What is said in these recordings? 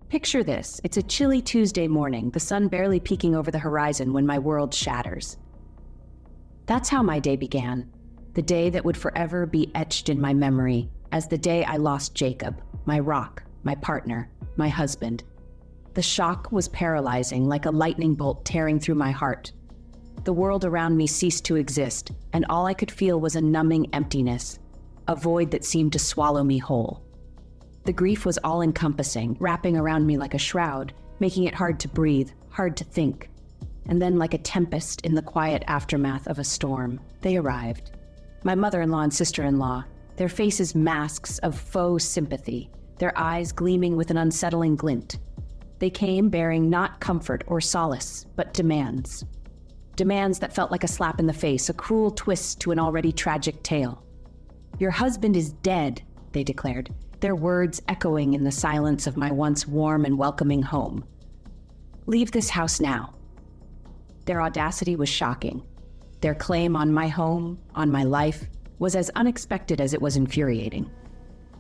Picture this. It's a chilly Tuesday morning, the sun barely peeking over the horizon when my world shatters. That's how my day began, the day that would forever be etched in my memory as the day I lost Jacob, my rock, my partner, my husband. The shock was paralyzing, like a lightning bolt tearing through my heart. The world around me ceased to exist, and all I could feel was a numbing emptiness, a void that seemed to swallow me whole. The grief was all-encompassing, wrapping around me like a shroud, making it hard to breathe, hard to think. And then, like a tempest in the quiet aftermath of a storm, they arrived. My mother-in-law and sister-in-law, their faces masks of faux sympathy, their eyes gleaming with an unsettling glint. They came bearing not comfort or solace, but demands. Demands that felt like a slap in the face, a cruel twist to an already tragic tale. "Your husband is dead," they declared, their words echoing in the silence of my once warm and welcoming home. "Leave this house now." Their audacity was shocking. Their claim on my home, on my life, was as unexpected as it was infuriating.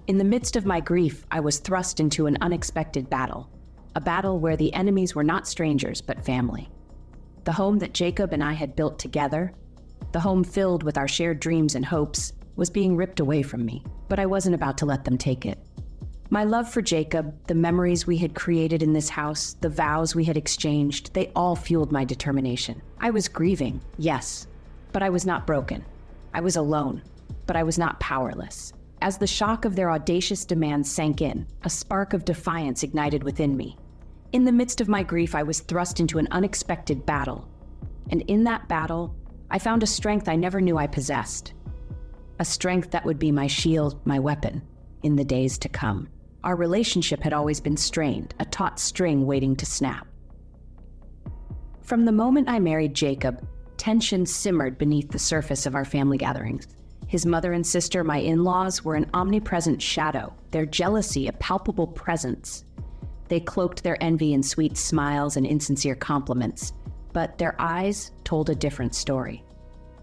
In the midst of my grief, I was thrust into an unexpected battle, a battle where the enemies were not strangers but family. The home that Jacob and I had built together, the home filled with our shared dreams and hopes, was being ripped away from me, but I wasn't about to let them take it. My love for Jacob, the memories we had created in this house, the vows we had exchanged, they all fueled my determination. I was grieving, yes, but I was not broken. I was alone, but I was not powerless. As the shock of their audacious demands sank in, a spark of defiance ignited within me. In the midst of my grief, I was thrust into an unexpected battle. And in that battle, I found a strength I never knew I possessed. A strength that would be my shield, my weapon, in the days to come. Our relationship had always been strained, a taut string waiting to snap. From the moment I married Jacob, tension simmered beneath the surface of our family gatherings. His mother and sister, my in-laws, were an omnipresent shadow, their jealousy a palpable presence. They cloaked their envy in sweet smiles and insincere compliments, but their eyes told a different story.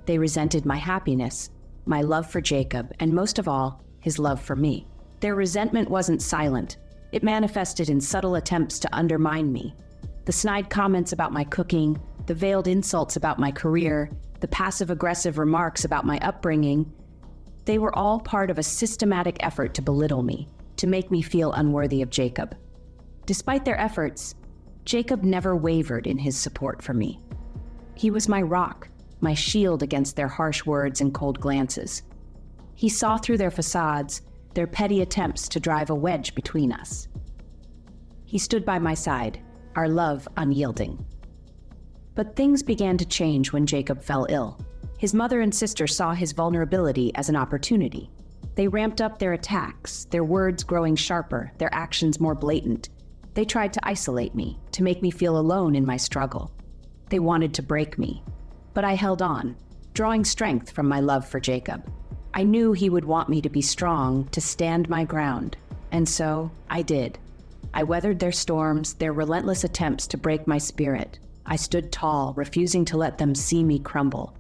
They resented my happiness, my love for Jacob, and most of all, his love for me. Their resentment wasn't silent. It manifested in subtle attempts to undermine me. The snide comments about my cooking, the veiled insults about my career, the passive-aggressive remarks about my upbringing, they were all part of a systematic effort to belittle me, to make me feel unworthy of Jacob. Despite their efforts, Jacob never wavered in his support for me. He was my rock, my shield against their harsh words and cold glances. He saw through their facades, their petty attempts to drive a wedge between us. He stood by my side, our love unyielding. But things began to change when Jacob fell ill. His mother and sister saw his vulnerability as an opportunity. They ramped up their attacks, their words growing sharper, their actions more blatant. They tried to isolate me, to make me feel alone in my struggle. They wanted to break me, but I held on, drawing strength from my love for Jacob. I knew he would want me to be strong, to stand my ground, and so I did. I weathered their storms, their relentless attempts to break my spirit. I stood tall, refusing to let them see me crumble.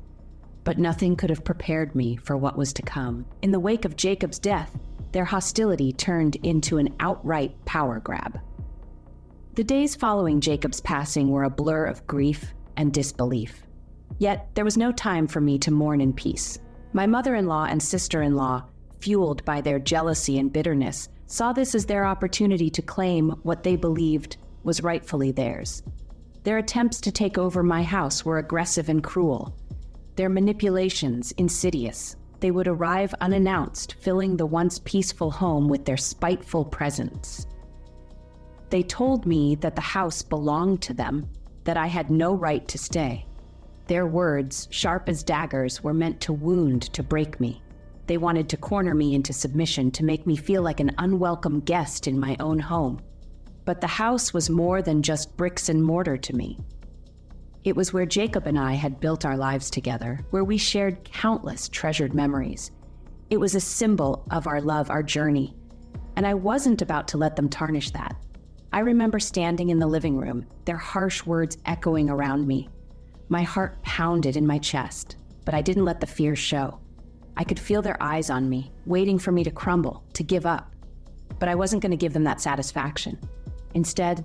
But nothing could have prepared me for what was to come. In the wake of Jacob's death, their hostility turned into an outright power grab. The days following Jacob's passing were a blur of grief and disbelief. Yet there was no time for me to mourn in peace. My mother-in-law and sister-in-law, fueled by their jealousy and bitterness, saw this as their opportunity to claim what they believed was rightfully theirs. Their attempts to take over my house were aggressive and cruel. Their manipulations insidious. They would arrive unannounced, filling the once peaceful home with their spiteful presence. They told me that the house belonged to them, that I had no right to stay. Their words, sharp as daggers, were meant to wound, to break me. They wanted to corner me into submission, to make me feel like an unwelcome guest in my own home. But the house was more than just bricks and mortar to me. It was where Jacob and I had built our lives together, where we shared countless treasured memories. It was a symbol of our love, our journey, and I wasn't about to let them tarnish that. I remember standing in the living room, their harsh words echoing around me. My heart pounded in my chest, but I didn't let the fear show. I could feel their eyes on me, waiting for me to crumble, to give up. But I wasn't going to give them that satisfaction. Instead,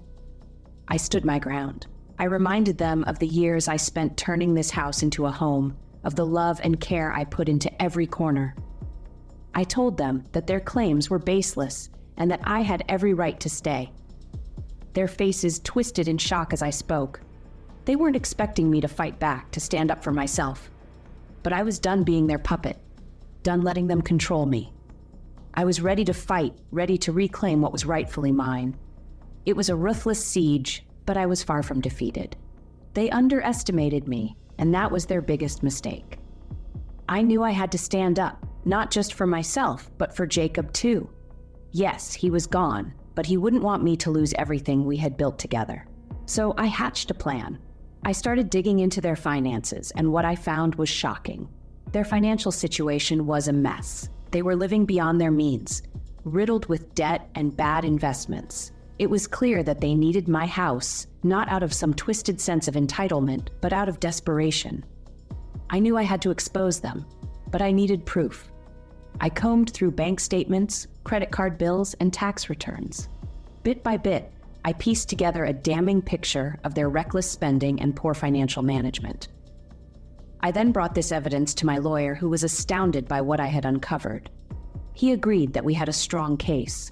I stood my ground. I reminded them of the years I spent turning this house into a home, of the love and care I put into every corner. I told them that their claims were baseless and that I had every right to stay. Their faces twisted in shock as I spoke. They weren't expecting me to fight back, to stand up for myself. But I was done being their puppet, done letting them control me. I was ready to fight, ready to reclaim what was rightfully mine. It was a ruthless siege, but I was far from defeated. They underestimated me, and that was their biggest mistake. I knew I had to stand up, not just for myself, but for Jacob too. Yes, he was gone, but he wouldn't want me to lose everything we had built together. So I hatched a plan. I started digging into their finances, and what I found was shocking. Their financial situation was a mess. They were living beyond their means, riddled with debt and bad investments. It was clear that they needed my house, not out of some twisted sense of entitlement, but out of desperation. I knew I had to expose them, but I needed proof. I combed through bank statements, credit card bills, and tax returns. Bit by bit, I pieced together a damning picture of their reckless spending and poor financial management. I then brought this evidence to my lawyer, who was astounded by what I had uncovered. He agreed that we had a strong case.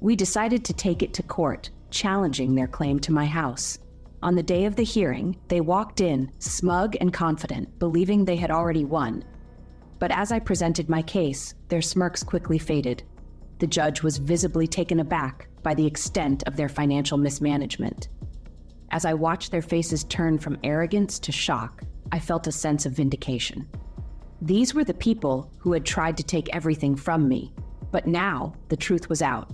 We decided to take it to court, challenging their claim to my house. On the day of the hearing, they walked in, smug and confident, believing they had already won. But as I presented my case, their smirks quickly faded. The judge was visibly taken aback by the extent of their financial mismanagement. As I watched their faces turn from arrogance to shock, I felt a sense of vindication. These were the people who had tried to take everything from me, but now the truth was out.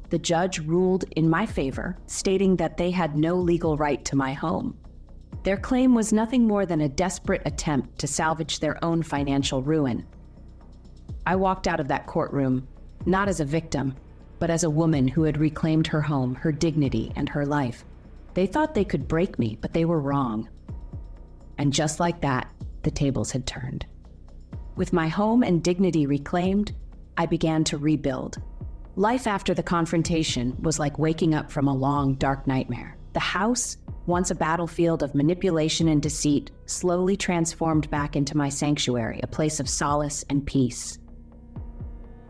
The judge ruled in my favor, stating that they had no legal right to my home. Their claim was nothing more than a desperate attempt to salvage their own financial ruin. I walked out of that courtroom, not as a victim, but as a woman who had reclaimed her home, her dignity, and her life. They thought they could break me, but they were wrong. And just like that, the tables had turned. With my home and dignity reclaimed, I began to rebuild. Life after the confrontation was like waking up from a long, dark nightmare. The house, once a battlefield of manipulation and deceit, slowly transformed back into my sanctuary, a place of solace and peace.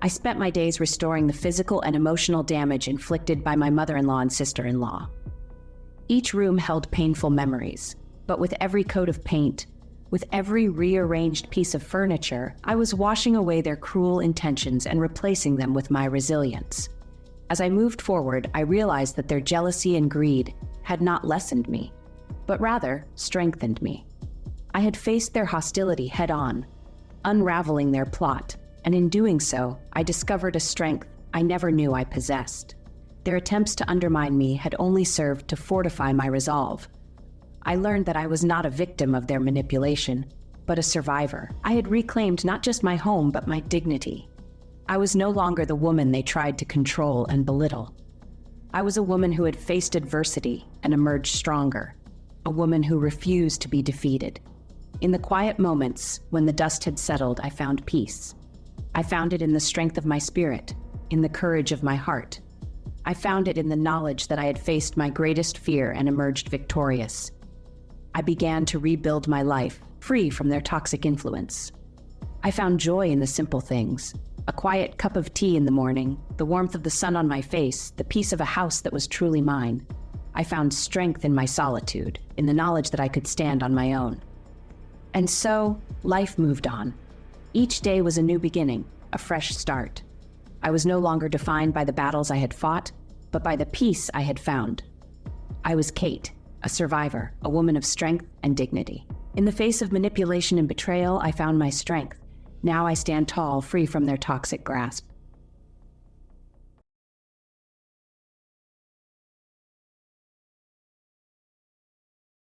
I spent my days restoring the physical and emotional damage inflicted by my mother-in-law and sister-in-law. Each room held painful memories, but with every coat of paint, with every rearranged piece of furniture, I was washing away their cruel intentions and replacing them with my resilience. As I moved forward, I realized that their jealousy and greed had not lessened me, but rather strengthened me. I had faced their hostility head-on, unraveling their plot, and in doing so, I discovered a strength I never knew I possessed. Their attempts to undermine me had only served to fortify my resolve. I learned that I was not a victim of their manipulation, but a survivor. I had reclaimed not just my home, but my dignity. I was no longer the woman they tried to control and belittle. I was a woman who had faced adversity and emerged stronger, a woman who refused to be defeated. In the quiet moments, when the dust had settled, I found peace. I found it in the strength of my spirit, in the courage of my heart. I found it in the knowledge that I had faced my greatest fear and emerged victorious. I began to rebuild my life, free from their toxic influence. I found joy in the simple things: a quiet cup of tea in the morning, the warmth of the sun on my face, the peace of a house that was truly mine. I found strength in my solitude, in the knowledge that I could stand on my own. And so, life moved on. Each day was a new beginning, a fresh start. I was no longer defined by the battles I had fought, but by the peace I had found. I was Kate, a survivor, a woman of strength and dignity. In the face of manipulation and betrayal, I found my strength. Now I stand tall, free from their toxic grasp.